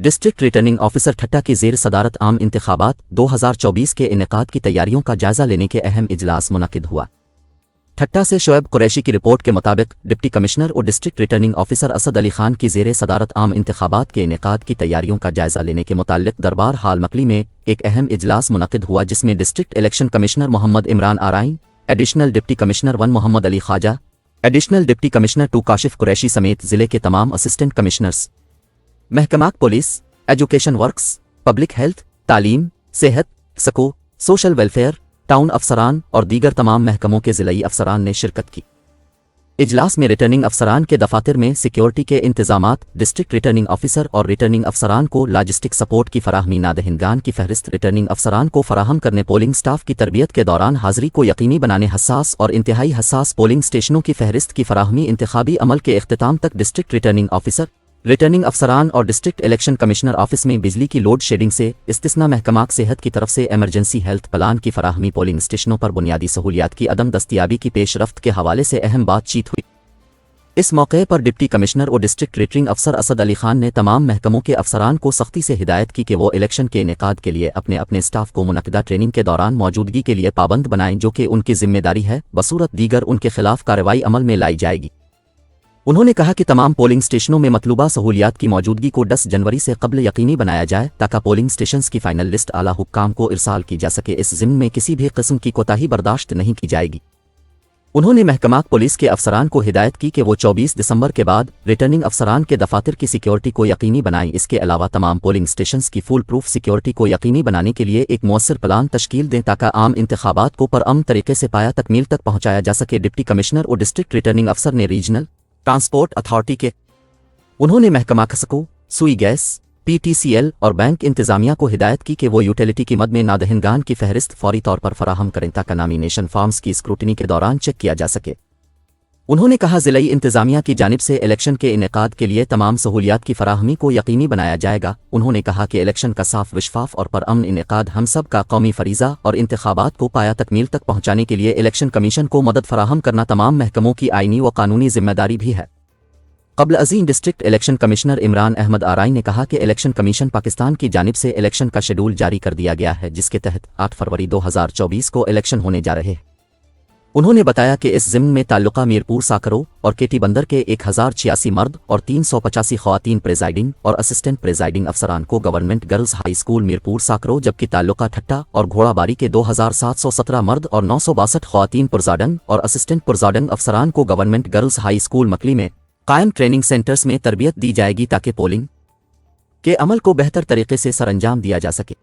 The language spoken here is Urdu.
ڈسٹرکٹ ریٹرننگ آفیسر ٹھٹہ کی زیر صدارت عام انتخابات 2024 کے انعقاد کی تیاریوں کا جائزہ لینے کے اہم اجلاس منعقد ہوا۔ ٹھٹہ سے شعیب قریشی کی رپورٹ کے مطابق ڈپٹی کمشنر اور district returning officer Asad Ali Khan کی زیر صدارت عام انتخابات کے انعقاد کی تیاریوں کا جائزہ لینے کے متعلق دربار ہال مکلی میں ایک اہم اجلاس منعقد ہوا، جس میں district election commissioner Muhammad Imran Arain, additional deputy commissioner 1 Muhammad Ali Khawaja, additional deputy commissioner 2 Kashif Qureshi سمیت ضلع کے تمام اسسٹنٹ کمشنرز، محکمات police, education works, public health, تعلیم، صحت، سکو، سوشل ویلفیئر، ٹاؤن افسران اور دیگر تمام محکموں کے ضلعی افسران نے شرکت کی۔ اجلاس میں ریٹرننگ افسران کے دفاتر میں سیکیورٹی کے انتظامات، ڈسٹرکٹ ریٹرننگ آفیسر اور ریٹرننگ افسران کو لاجسٹک سپورٹ کی فراہمی، نادہندگان کی فہرست ریٹرننگ افسران کو فراہم کرنے، پولنگ سٹاف کی تربیت کے دوران حاضری کو یقینی بنانے، حساس اور انتہائی حساس پولنگ اسٹیشنوں کی فہرست کی فراہمی، انتخابی عمل کے اختتام تک ڈسٹرکٹ ریٹرننگ آفیسر، ریٹرننگ افسران اور ڈسٹرکٹ الیکشن کمشنر آفس میں بجلی کی لوڈ شیڈنگ سے استثناء، محکمہ صحت کی طرف سے ایمرجنسی ہیلتھ پلان کی فراہمی، پولنگ اسٹیشنوں پر بنیادی سہولیات کی عدم دستیابی کی پیش رفت کے حوالے سے اہم بات چیت ہوئی۔ اس موقع پر ڈپٹی کمشنر اور ڈسٹرکٹ ریٹرننگ افسر اسد علی خان نے تمام محکموں کے افسران کو سختی سے ہدایت کی کہ وہ الیکشن کے انعقاد کے لیے اپنے اسٹاف کو منعقدہ ٹریننگ کے دوران موجودگی کے لیے پابند بنائیں، جو کہ ان کی ذمہ داری ہے، بصورت دیگر ان کے خلاف کارروائی عمل میں لائی جائے گی۔ انہوں نے کہا کہ تمام پولنگ اسٹیشنوں میں مطلوبہ سہولیات کی موجودگی کو 10 جنوری سے قبل یقینی بنایا جائے تاکہ پولنگ اسٹیشنز کی فائنل لسٹ اعلیٰ حکام کو ارسال کی جا سکے۔ اس ضمن میں کسی بھی قسم کی کوتاہی برداشت نہیں کی جائے گی۔ انہوں نے محکمات پولیس کے افسران کو ہدایت کی کہ وہ 24 دسمبر کے بعد ریٹرننگ افسران کے دفاتر کی سیکیورٹی کو یقینی بنائیں۔ اس کے علاوہ تمام پولنگ اسٹیشنز کی فول پروف سیکیورٹی کو یقینی بنانے کے لیے ایک مؤثر پلان تشکیل دیں تاکہ عام انتخابات کو پرامن طریقے سے پایا تکمیل تک پہنچایا جا سکے۔ ڈپٹی کمشنر اور ڈسٹرکٹ ریٹرننگ افسر نے ریجنل ٹرانسپورٹ اتھارٹی کے انہوں نے محکمہ کھسکو، سوئی گیس، پی ٹی سی ایل اور بینک انتظامیہ کو ہدایت کی کہ وہ یوٹیلیٹی کی مد میں نادہندگان کی فہرست فوری طور پر فراہم کریں تاکہ نامینیشن فارمز کی اسکروٹنی کے دوران چیک کیا جا سکے۔ انہوں نے کہا ضلعی انتظامیہ کی جانب سے الیکشن کے انعقاد کے لیے تمام سہولیات کی فراہمی کو یقینی بنایا جائے گا۔ انہوں نے کہا کہ الیکشن کا صاف، شفاف اور پرامن انعقاد ہم سب کا قومی فریضہ اور انتخابات کو پایا تکمیل تک پہنچانے کے لیے الیکشن کمیشن کو مدد فراہم کرنا تمام محکموں کی آئینی و قانونی ذمہ داری بھی ہے۔ قبل ازیں district election commissioner Imran Ahmed Arain نے کہا کہ الیکشن کمیشن پاکستان کی جانب سے الیکشن کا شیڈول جاری کر دیا گیا ہے، جس کے تحت 8 فروری 2024 کو الیکشن ہونے جا رہے ہیں۔ انہوں نے بتایا کہ اس ضمن میں تعلقہ میرپور ساکرو اور کیٹی بندر کے 1086 مرد اور 385 خواتین پریزائڈنگ اور اسسٹنٹ پریزائڈنگ افسران کو government girls high school Mirpur Sakro, جبکہ تعلقہ ٹھٹہ اور گھوڑا باری کے 2717 مرد اور 962 خواتین پرزاڈنگ اور اسسٹنٹ پرزاڈنگ افسران کو گورنمنٹ گرلز ہائی اسکول مکلی میں قائم ٹریننگ سینٹرز میں تربیت دی جائے گی تاکہ پولنگ کے عمل کو بہتر طریقے سے سر انجام دیا جا سکے۔